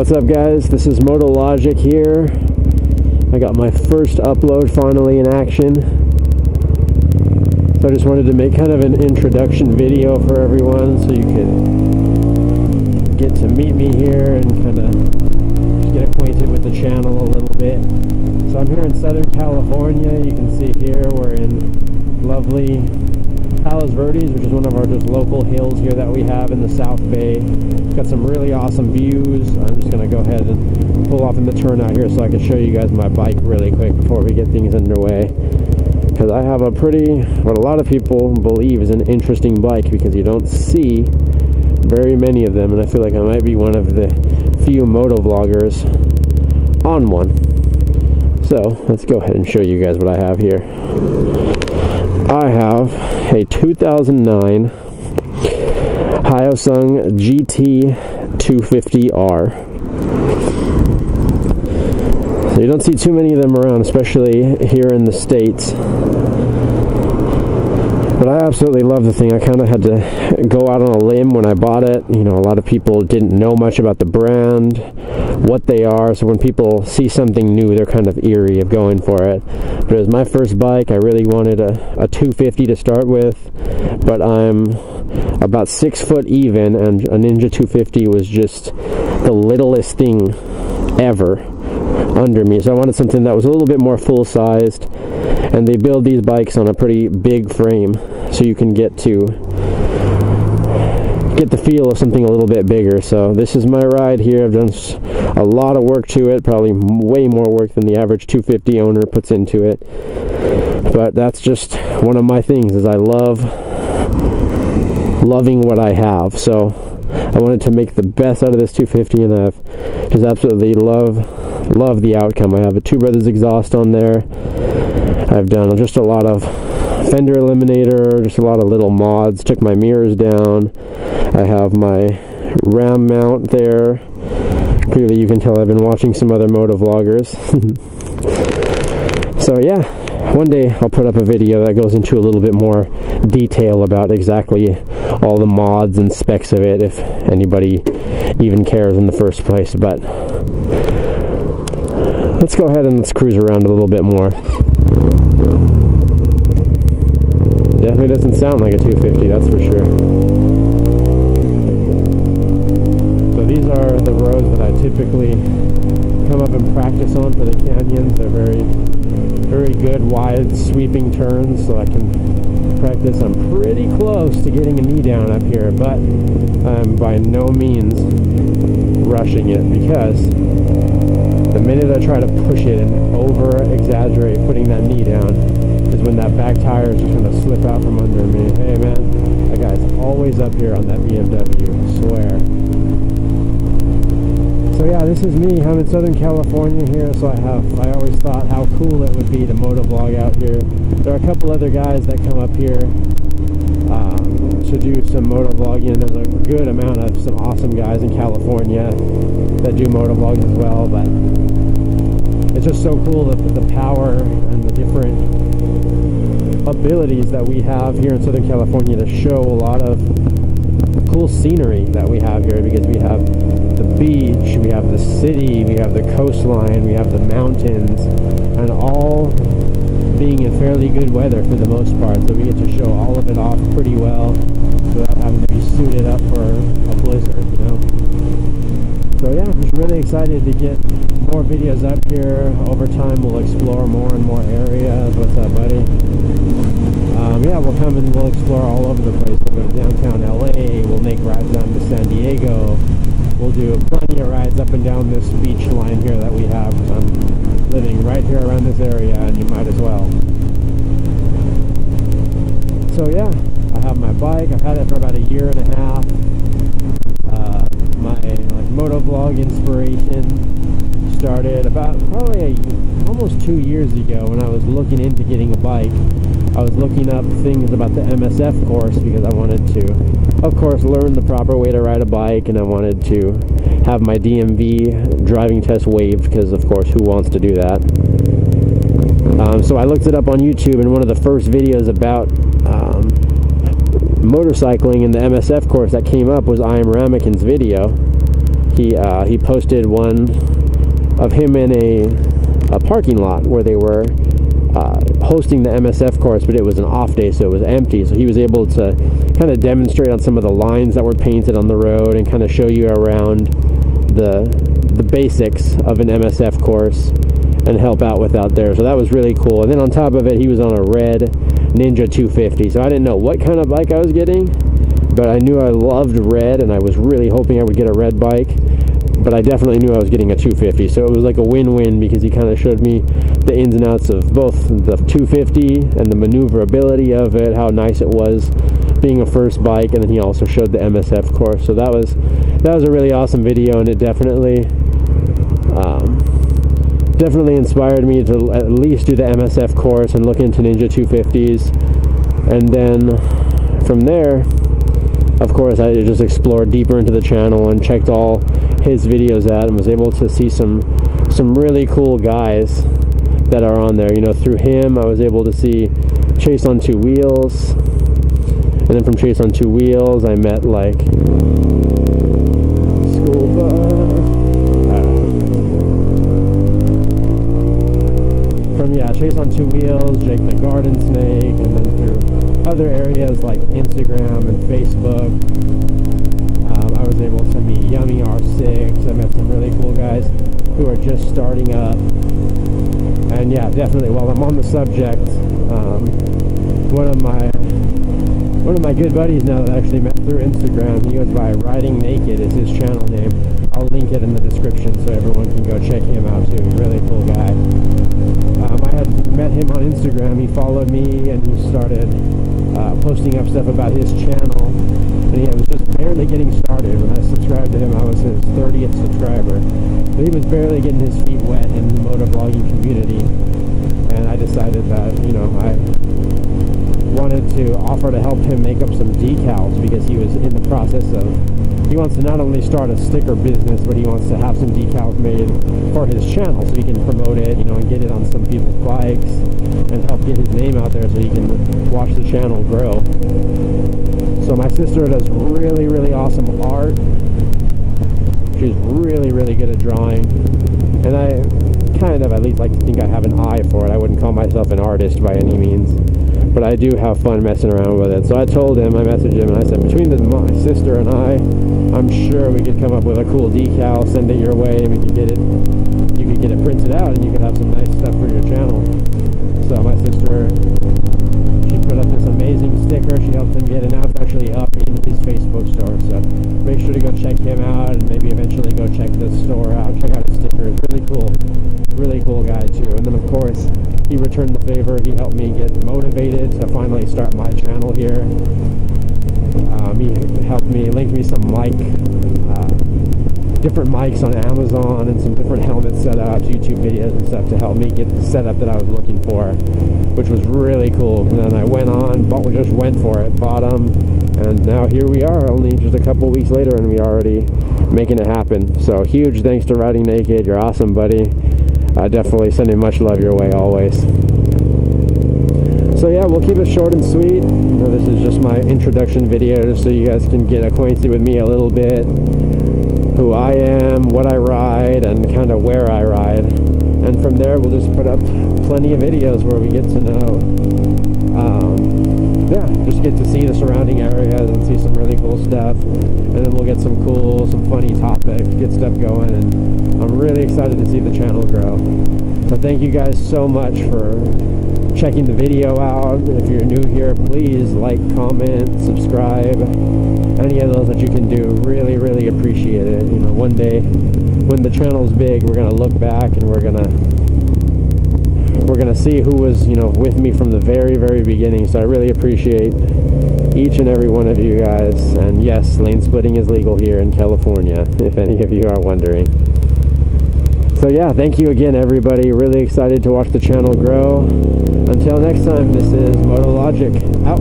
What's up, guys? This is MotoLogic here. I got my first upload finally in action. So I just wanted to make kind of an introduction video for everyone so you could get to meet me here and kind of get acquainted with the channel a little bit. So I'm here in Southern California. You can see here we're in lovely Palos Verdes, which is one of our just local hills here that we have in the South Bay. It's got some really awesome views. I'm just going to go ahead and pull off in the turnout here so I can show you guys my bike really quick before we get things underway. Because I have a pretty, what a lot of people believe is an interesting bike, because you don't see very many of them, and I feel like I might be one of the few motovloggers on one. So let's go ahead and show you guys what I have here. I have a 2009 Hyosung Gt250R. So you don't see too many of them around, especially here in the States. But I absolutely love the thing. I kind of had to go out on a limb when I bought it. You know, a lot of people didn't know much about the brand, what they are, so when people see something new, they're kind of eerie of going for it. But it was my first bike. I really wanted a 250 to start with, but I'm about 6 foot even, and a Ninja 250 was just the littlest thing ever under me. So I wanted something that was a little bit more full-sized, and they build these bikes on a pretty big frame, so you can get the feel of something a little bit bigger. So this is my ride here. I've done a lot of work to it, probably way more work than the average 250 owner puts into it, but that's just one of my things, is I loving what I have. So I wanted to make the best out of this 250, and I've just absolutely love the outcome. I have a Two Brothers exhaust on there. I've done just a lot of fender eliminator, just a lot of little mods, took my mirrors down. I have my ram mount there. Clearly you can tell I've been watching some other motovloggers. So yeah, one day I'll put up a video that goes into a little bit more detail about exactly all the mods and specs of it, if anybody even cares in the first place. But let's go ahead and let's cruise around a little bit more. Definitely doesn't sound like a 250, that's for sure. So these are the roads that I typically come up and practice on for the canyons. They're very, very good, wide, sweeping turns, so I can practice. I'm pretty close to getting a knee down up here, but I'm by no means rushing it, because the minute I try to push it and over-exaggerate putting that knee down is when that back tire is just going to slip out from under me. Hey man, that guy's always up here on that BMW, I swear. So yeah, this is me. I'm in Southern California here, so I always thought how cool it would be to motovlog out here. There are a couple other guys that come up here to do some motovlogging. There's a good amount of some awesome guys in California that do motovlogging as well, but it's just so cool that the power and the different abilities that we have here in Southern California to show a lot of cool scenery that we have here, because we have the beach, we have the city, we have the coastline, we have the mountains, and all being in fairly good weather for the most part, so we get to show all of it off pretty well without having to be suited up for a blizzard, you know. So yeah, I'm just really excited to get more videos up here. Over time we'll explore more and more areas. What's up, buddy? Yeah, we'll come and we'll explore all over the place. We'll go to downtown LA, we'll make rides down to San Diego, we'll do plenty of rides up and down this beach line here that we have, because I'm living right here around this area, and you might as well. So yeah, I have my bike. I've had it for about a year and a half. My motovlog inspiration started about probably almost 2 years ago, when I was looking into getting a bike. I was looking up things about the MSF course, because I wanted to, of course, learn the proper way to ride a bike, and I wanted to have my DMV driving test waived, because of course, who wants to do that? So I looked it up on YouTube, and one of the first videos about motorcycling in the MSF course that came up was I Am Ramekin's video. he posted one of him in a parking lot where they were hosting the MSF course, but it was an off day, so it was empty. So he was able to kind of demonstrate on some of the lines that were painted on the road and kind of show you around the basics of an MSF course and help out with out there. So that was really cool. And then on top of it, he was on a red Ninja 250. So I didn't know what kind of bike I was getting, but I knew I loved red, and I was really hoping I would get a red bike. But I definitely knew I was getting a 250, so it was like a win-win, because he kind of showed me the ins and outs of both the 250 and the maneuverability of it, how nice it was being a first bike, and then he also showed the MSF course. So that was a really awesome video, and it definitely inspired me to at least do the MSF course and look into Ninja 250s. And then from there, of course, I just explored deeper into the channel and checked all his videos out, and was able to see some really cool guys that are on there. You know, through him, I was able to see Chase on Two Wheels, and then from Chase on Two Wheels, I met like Chase on Two Wheels, Jake the Garden Snake, and then through other areas like Instagram and Facebook, I was able to meet Yummy R6. I met some really cool guys who are just starting up. And yeah, definitely, while I'm on the subject, one of my good buddies now that I actually met through Instagram, he goes by Riding Naked is his channel name. I'll link it in the description so everyone can go check him out too. Really cool guy. I had met him on Instagram. He followed me, and he started posting up stuff about his channel, and he was just barely getting started. When I subscribed to him, I was his 30th subscriber, but he was barely getting his feet wet in the motovlogging community. And I decided that, you know, I wanted to offer to help him make up some decals, because he was in the process of, he wants to not only start a sticker business, but he wants to have some decals made for his channel so he can promote it, you know, and get it on some people's bikes and help get his name out there so he can watch the channel grow. So my sister does really, really awesome art. She's really, really good at drawing, and I kind of at least like to think I have an eye for it. I wouldn't call myself an artist by any means, but I do have fun messing around with it. So I told him, I messaged him, and I said, between my sister and I'm sure we could come up with a cool decal, send it your way, and we could get it, you could get it printed out, and you could have some nice stuff for your channel. So my sister, she put up this amazing sticker. She helped him get it. Now it's actually up in his Facebook store, so make sure to go check him out, and maybe eventually go check the store out, check out his sticker. It's really cool guy too. And then of course, he returned the favor. He helped me get motivated to finally start my channel here. He helped me, linked me some different mics on Amazon, and some different helmet setups, YouTube videos and stuff to help me get the setup that I was looking for, which was really cool. And then I went for it, bought them, and now here we are, only just a couple weeks later, and we already making it happen. So huge thanks to Riding Naked. You're awesome, buddy. Definitely sending much love your way always. So yeah, we'll keep it short and sweet. You know, this is just my introduction video, just so you guys can get acquainted with me a little bit, who I am, what I ride, and kind of where I ride. And from there, we'll just put up plenty of videos where we get to know, just get to see the surrounding areas and see some really cool stuff. And then we'll get some funny topics, get stuff going, and I'm really excited to see the channel grow. So thank you guys so much for checking the video out. If you're new here, please like, comment, subscribe, any of those that you can do. Really, really appreciate it. You know, one day when the channel's big, we're gonna look back and we're gonna see who was, you know, with me from the very, very beginning. So I really appreciate each and every one of you guys. And yes, lane splitting is legal here in California, if any of you are wondering. So yeah, thank you again, everybody. Really excited to watch the channel grow. Until next time, this is MotoLogic, out.